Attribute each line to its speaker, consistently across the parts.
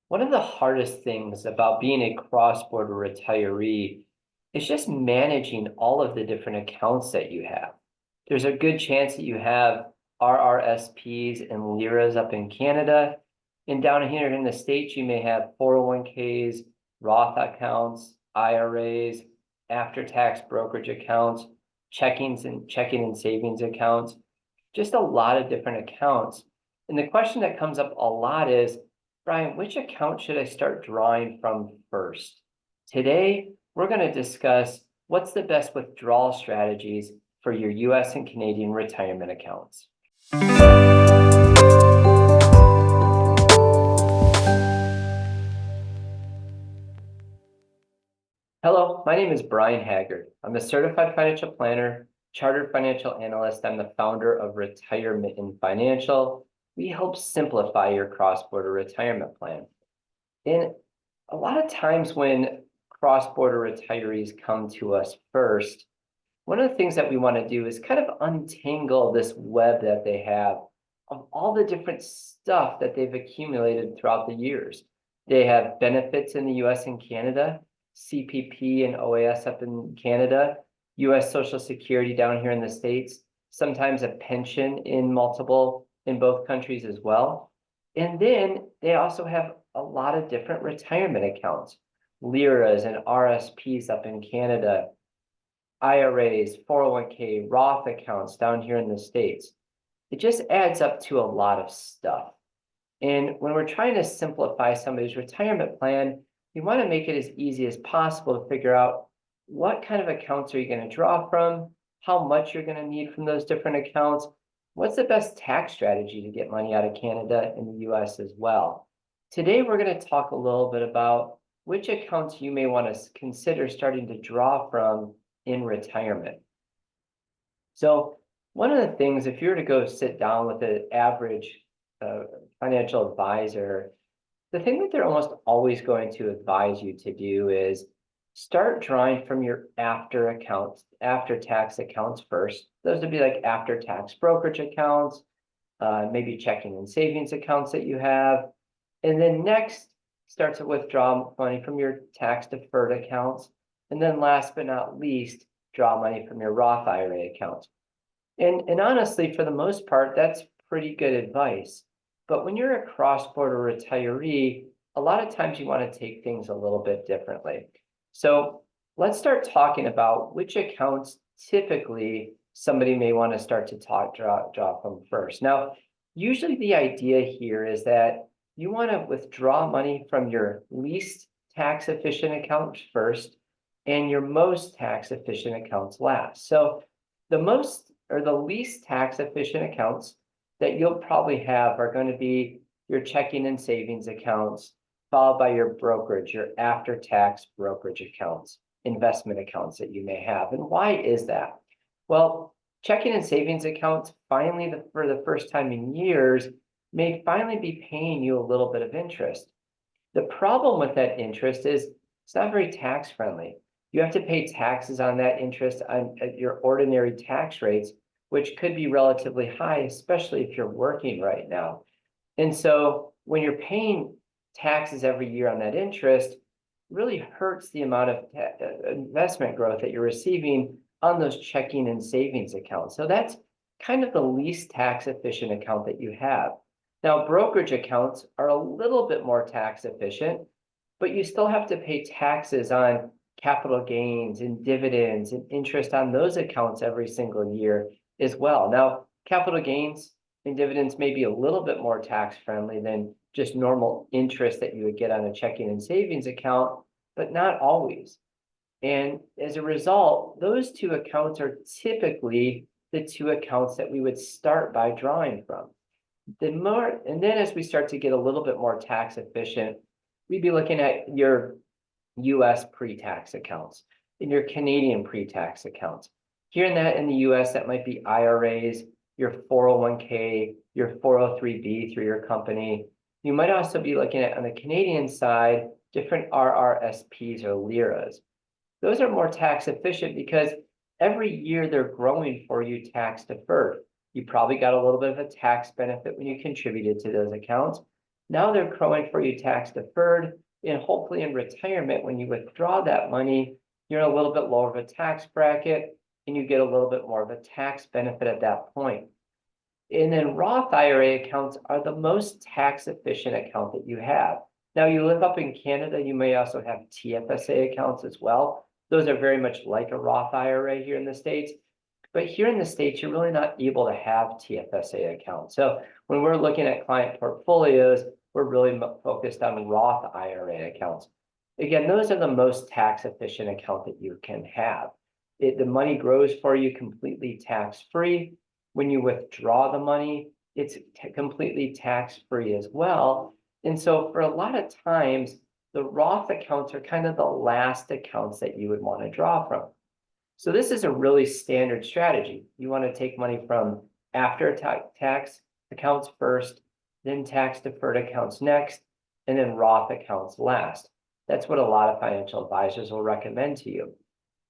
Speaker 1: One of the hardest things about being a cross-border retiree is just managing all of the different accounts that you have. There's a good chance that you have RRSPs and LIRAs up in Canada. And down here in the States, you may have 401ks, Roth accounts, IRAs, after-tax brokerage accounts, checking and savings accounts, just a lot of different accounts. And the question that comes up a lot is, Brian, which account should I start drawing from first? Today, we're going to discuss what's the best withdrawal strategies for your US and Canadian retirement accounts. Hello, my name is Brian Haggard. I'm a certified financial planner, chartered financial analyst. I'm the founder of Retirement and Financial. We help simplify your cross-border retirement plan. And a lot of times when cross-border retirees come to us first, one of the things that we want to do is kind of untangle this web that they have of all the different stuff that they've accumulated throughout the years. They have benefits in the US and Canada, CPP and OAS up in Canada, US Social Security down here in the States, sometimes a pension in both countries as well. And then they also have a lot of different retirement accounts, LIRAs and RSPs up in Canada, IRAs, 401k, Roth accounts down here in the States. It just adds up to a lot of stuff. And when we're trying to simplify somebody's retirement plan, we want to make it as easy as possible to figure out what kind of accounts are you going to draw from, how much you're going to need from those different accounts, what's the best tax strategy to get money out of Canada and the US as well. Today, we're going to talk a little bit about which accounts you may want to consider starting to draw from in retirement. So one of the things, if you were to go sit down with an average financial advisor, the thing that they're almost always going to advise you to do is start drawing from your after-tax accounts first. Those would be like after-tax brokerage accounts, maybe checking and savings accounts that you have. And then next, start to withdraw money from your tax-deferred accounts. And then last but not least, draw money from your Roth IRA account. And honestly, for the most part, that's pretty good advice. But when you're a cross-border retiree, a lot of times you want to take things a little bit differently. So let's start talking about which accounts typically somebody may want to start to draw from first. Now, usually the idea here is that you want to withdraw money from your least tax efficient accounts first and your most tax efficient accounts last. So the most or the least tax efficient accounts that you'll probably have are going to be your checking and savings accounts, followed by your brokerage, your after-tax brokerage accounts, investment accounts that you may have. And why is that? Well, checking and savings accounts finally, for the first time in years, may finally be paying you a little bit of interest. The problem with that interest is it's not very tax friendly. You have to pay taxes on that interest at your ordinary tax rates, which could be relatively high, especially if you're working right now. And so when you're paying taxes every year on that interest, it really hurts the amount of investment growth that you're receiving on those checking and savings accounts. So that's kind of the least tax efficient account that you have. Now, brokerage accounts are a little bit more tax efficient, but you still have to pay taxes on capital gains and dividends and interest on those accounts every single year as well. Now, capital gains and dividends may be a little bit more tax friendly than just normal interest that you would get on a checking and savings account, but not always. And as a result, those two accounts are typically the two accounts that we would start by drawing from. And then as we start to get a little bit more tax efficient, we'd be looking at your US pre-tax accounts and your Canadian pre-tax accounts. Here in the US, that might be IRAs, your 401k, your 403b through your company. You might also be looking at, on the Canadian side, different RRSPs or LIRAs. Those are more tax efficient because every year they're growing for you tax deferred. You probably got a little bit of a tax benefit when you contributed to those accounts, Now they're growing for you tax deferred, and hopefully in retirement, when you withdraw that money, you're in a little bit lower of a tax bracket and you get a little bit more of a tax benefit at that point. And then Roth IRA accounts are the most tax efficient account that you have. Now, you live up in Canada, you may also have TFSA accounts as well. Those are very much like a Roth IRA here in the States. But here in the States, you're really not able to have TFSA accounts. So when we're looking at client portfolios, we're really focused on Roth IRA accounts. Again, those are the most tax efficient account that you can have. The money grows for you completely tax-free. When you withdraw the money, it's completely tax-free as well. And so for a lot of times, the Roth accounts are kind of the last accounts that you would want to draw from. So this is a really standard strategy. You want to take money from after tax accounts first, then tax deferred accounts next, and then Roth accounts last. That's what a lot of financial advisors will recommend to you.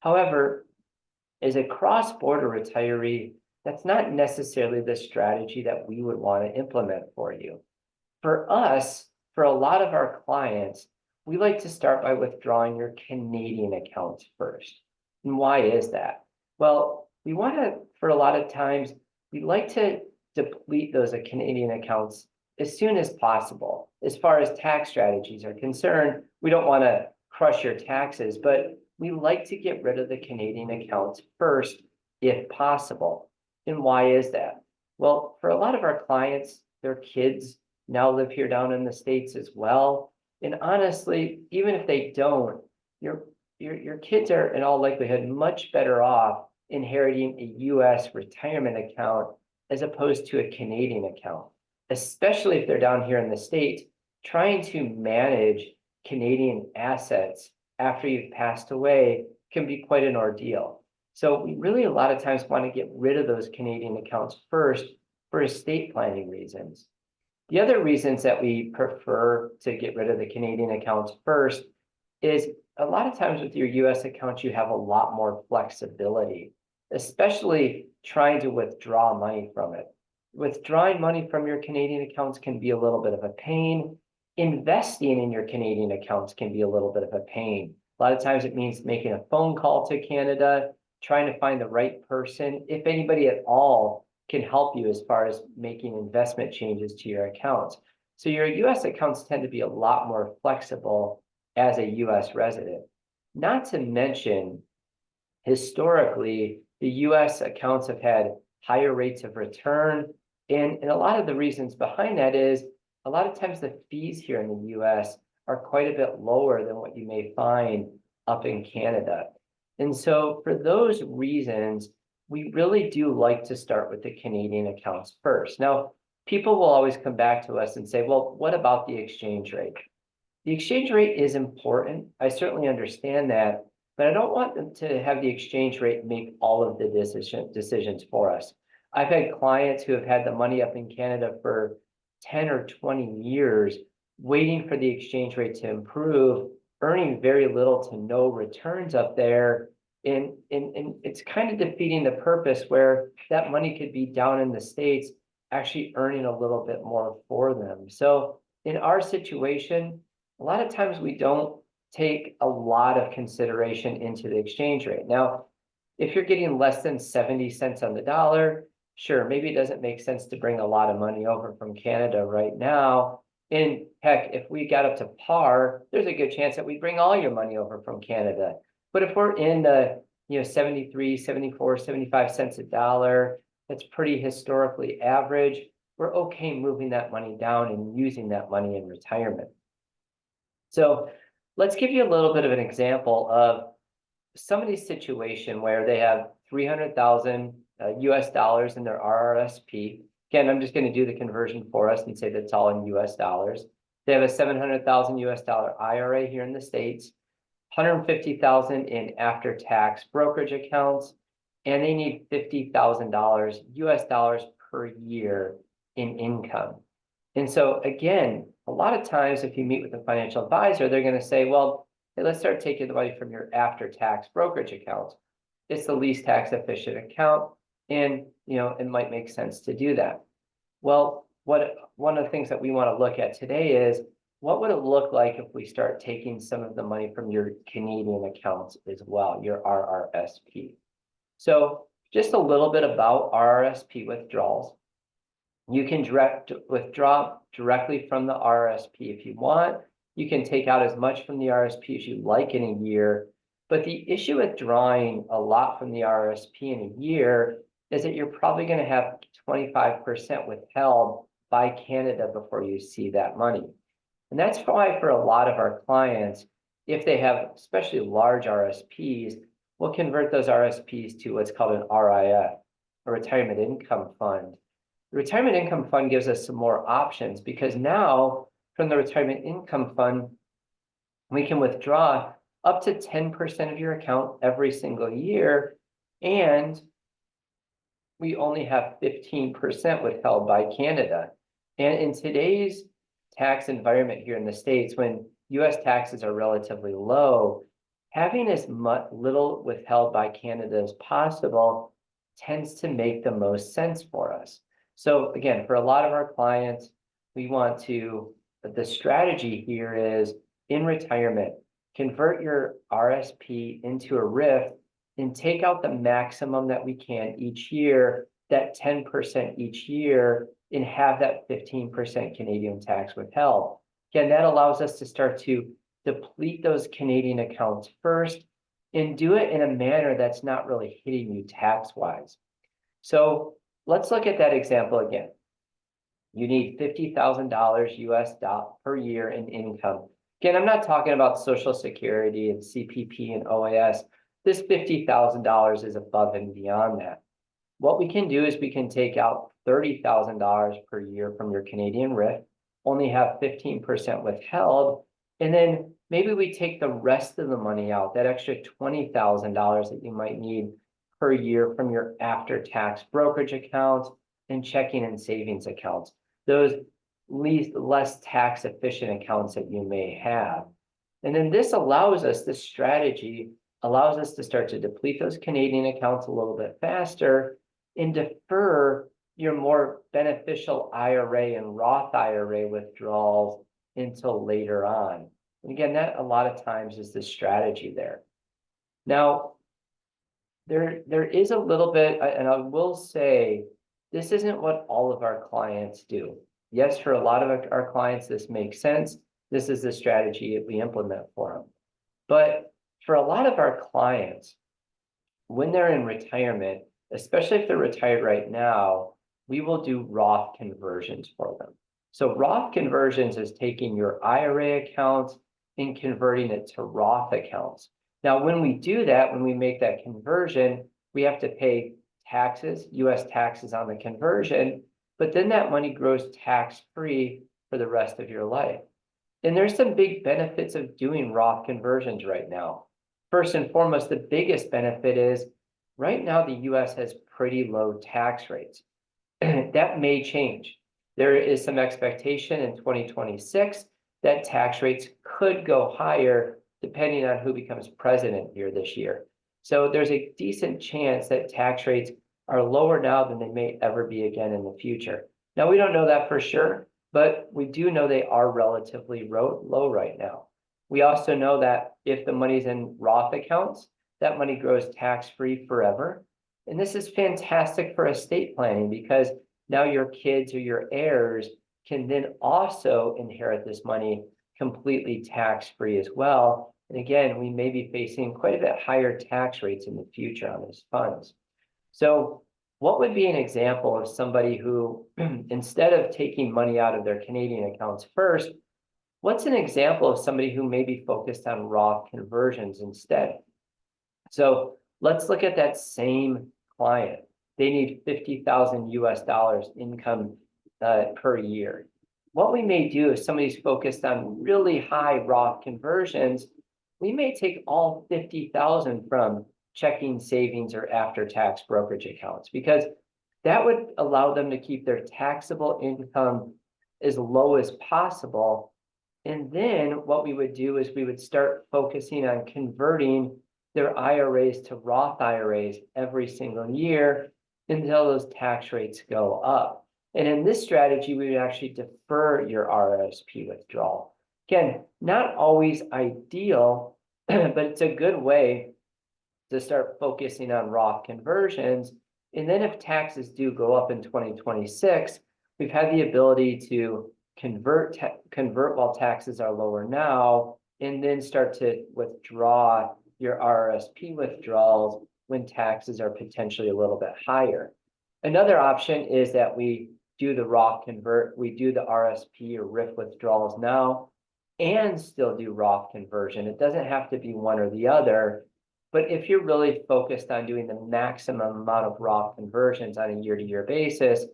Speaker 1: However, as a cross-border retiree, that's not necessarily the strategy that we would want to implement for you. For us, for a lot of our clients, we like to start by withdrawing your Canadian accounts first. And why is that? Well, we want to, for a lot of times, we like to deplete those Canadian accounts as soon as possible. As far as tax strategies are concerned, we don't want to crush your taxes, but we like to get rid of the Canadian accounts first, if possible. And why is that? Well, for a lot of our clients, their kids now live here down in the States as well. And honestly, even if they don't, your kids are in all likelihood much better off inheriting a US retirement account as opposed to a Canadian account, especially if they're down here in the States. Trying to manage Canadian assets after you've passed away can be quite an ordeal. So we really a lot of times want to get rid of those Canadian accounts first for estate planning reasons. The other reasons that we prefer to get rid of the Canadian accounts first is a lot of times with your US accounts, you have a lot more flexibility, especially trying to withdraw money from it. Withdrawing money from your Canadian accounts can be a little bit of a pain. Investing in your Canadian accounts can be a little bit of a pain. A lot of times it means making a phone call to Canada, trying to find the right person, if anybody at all can help you as far as making investment changes to your accounts. So your US accounts tend to be a lot more flexible as a US resident. Not to mention, historically, the US accounts have had higher rates of return. And a lot of the reasons behind that is a lot of times the fees here in the US are quite a bit lower than what you may find up in Canada. And so for those reasons, we really do like to start with the Canadian accounts first. Now, people will always come back to us and say, well, what about the exchange rate? The exchange rate is important. I certainly understand that, but I don't want them to have the exchange rate make all of the decisions for us. I've had clients who have had the money up in Canada for 10 or 20 years, waiting for the exchange rate to improve, earning very little to no returns up there. And it's kind of defeating the purpose where that money could be down in the States, actually earning a little bit more for them. So in our situation, a lot of times we don't take a lot of consideration into the exchange rate. Now, if you're getting less than 70 cents on the dollar, sure, maybe it doesn't make sense to bring a lot of money over from Canada right now. And heck, if we got up to par, there's a good chance that we bring all your money over from Canada. But if we're in the 73, 74, 75 cents a dollar, that's pretty historically average, we're okay moving that money down and using that money in retirement. So let's give you a little bit of an example of somebody's situation where they have 300,000 US dollars in their RRSP. Again, I'm just going to do the conversion for us and say that's all in US dollars. They have a 700,000 US dollar IRA here in the States, 150,000 in after-tax brokerage accounts, and they need $50,000 US dollars per year in income. And so again, a lot of times if you meet with a financial advisor, they're going to say, well, hey, let's start taking the money from your after-tax brokerage accounts. It's the least tax efficient account, and it might make sense to do that. Well, one of the things that we want to look at today is what would it look like if we start taking some of the money from your Canadian accounts as well, your RRSP. So just a little bit about RRSP withdrawals. You can withdraw directly from the RRSP if you want. You can take out as much from the RRSP as you like in a year. But the issue with drawing a lot from the RRSP in a year is that you're probably going to have 25% withheld by Canada before you see that money. And that's why for a lot of our clients, if they have especially large RSPs, we'll convert those RSPs to what's called an RIF, a retirement income fund. The retirement income fund gives us some more options because now from the retirement income fund, we can withdraw up to 10% of your account every single year, and we only have 15% withheld by Canada. And in today's tax environment here in the States, when US taxes are relatively low, having as little withheld by Canada as possible tends to make the most sense for us. So again, for a lot of our clients, the strategy here is in retirement, convert your RSP into a RIF and take out the maximum that we can each year, that 10% each year, and have that 15% Canadian tax withheld. Again, that allows us to start to deplete those Canadian accounts first and do it in a manner that's not really hitting you tax-wise. So let's look at that example again. You need $50,000 US per year in income. Again, I'm not talking about Social Security and CPP and OAS. This $50,000 is above and beyond that. What we can do is we can take out $30,000 per year from your Canadian RIF, only have 15% withheld, and then maybe we take the rest of the money out, that extra $20,000 that you might need per year from your after-tax brokerage accounts and checking and savings accounts, those less tax efficient accounts that you may have. And then this strategy allows us to start to deplete those Canadian accounts a little bit faster and defer your more beneficial IRA and Roth IRA withdrawals until later on. And again, that a lot of times is the strategy there. Now, there is a little bit, and I will say, this isn't what all of our clients do. Yes, for a lot of our clients, this makes sense. This is the strategy that we implement for them. But for a lot of our clients, when they're in retirement, especially if they're retired right now, we will do Roth conversions for them. So Roth conversions is taking your IRA accounts and converting it to Roth accounts. Now, when we do that, when we make that conversion, we have to pay taxes, US taxes on the conversion, but then that money grows tax-free for the rest of your life. And there's some big benefits of doing Roth conversions right now. First and foremost, the biggest benefit is right now the US has pretty low tax rates. That may change. There is some expectation in 2026 that tax rates could go higher depending on who becomes president here this year. So there's a decent chance that tax rates are lower now than they may ever be again in the future. Now, we don't know that for sure, but we do know they are relatively low right now. We also know that if the money's in Roth accounts, that money grows tax-free forever. And this is fantastic for estate planning because now your kids or your heirs can then also inherit this money completely tax-free as well. And again, we may be facing quite a bit higher tax rates in the future on these funds. So what would be an example of somebody who, instead of taking money out of their Canadian accounts first, what's an example of somebody who may be focused on Roth conversions instead? So let's look at that same client. They need $50,000 US income per year. What we may do if somebody's focused on really high Roth conversions, we may take all 50,000 from checking, savings, or after-tax brokerage accounts, because that would allow them to keep their taxable income as low as possible. And then what we would do is we would start focusing on converting their IRAs to Roth IRAs every single year until those tax rates go up. And in this strategy, we would actually defer your RRSP withdrawal. Again, not always ideal, but it's a good way to start focusing on Roth conversions. And then if taxes do go up in 2026, we've had the ability to convert while taxes are lower now, and then start to withdraw your RRSP withdrawals when taxes are potentially a little bit higher. Another option is that we do the Roth convert, we do the RSP or RIF withdrawals now, and still do Roth conversion. It doesn't have to be one or the other, but if you're really focused on doing the maximum amount of Roth conversions on a year-to-year basis,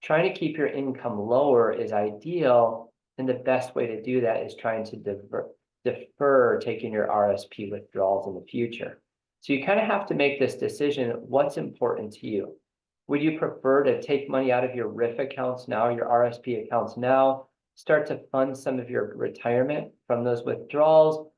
Speaker 1: trying to keep your income lower is ideal, and the best way to do that is trying to defer taking your RSP withdrawals in the future. So you kind of have to make this decision, what's important to you. Would you prefer to take money out of your RIF accounts now, your RSP accounts now, start to fund some of your retirement from those withdrawals?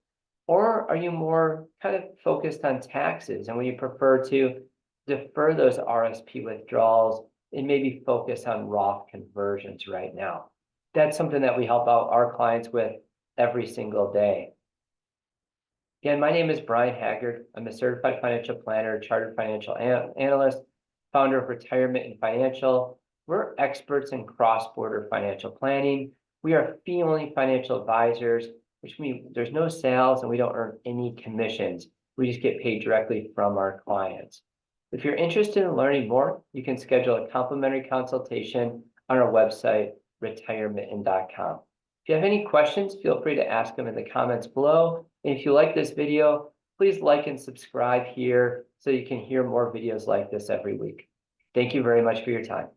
Speaker 1: Or are you more kind of focused on taxes, and would you prefer to defer those RSP withdrawals and maybe focus on Roth conversions right now? That's something that we help out our clients with every single day. Again, my name is Brian Haggard. I'm a certified financial planner, chartered financial analyst, founder of Retirement and Financial. We're experts in cross-border financial planning. We are fee-only financial advisors, which means there's no sales and we don't earn any commissions. We just get paid directly from our clients. If you're interested in learning more, you can schedule a complimentary consultation on our website, retirementin.com. If you have any questions, feel free to ask them in the comments below. And if you like this video, please like and subscribe here so you can hear more videos like this every week. Thank you very much for your time.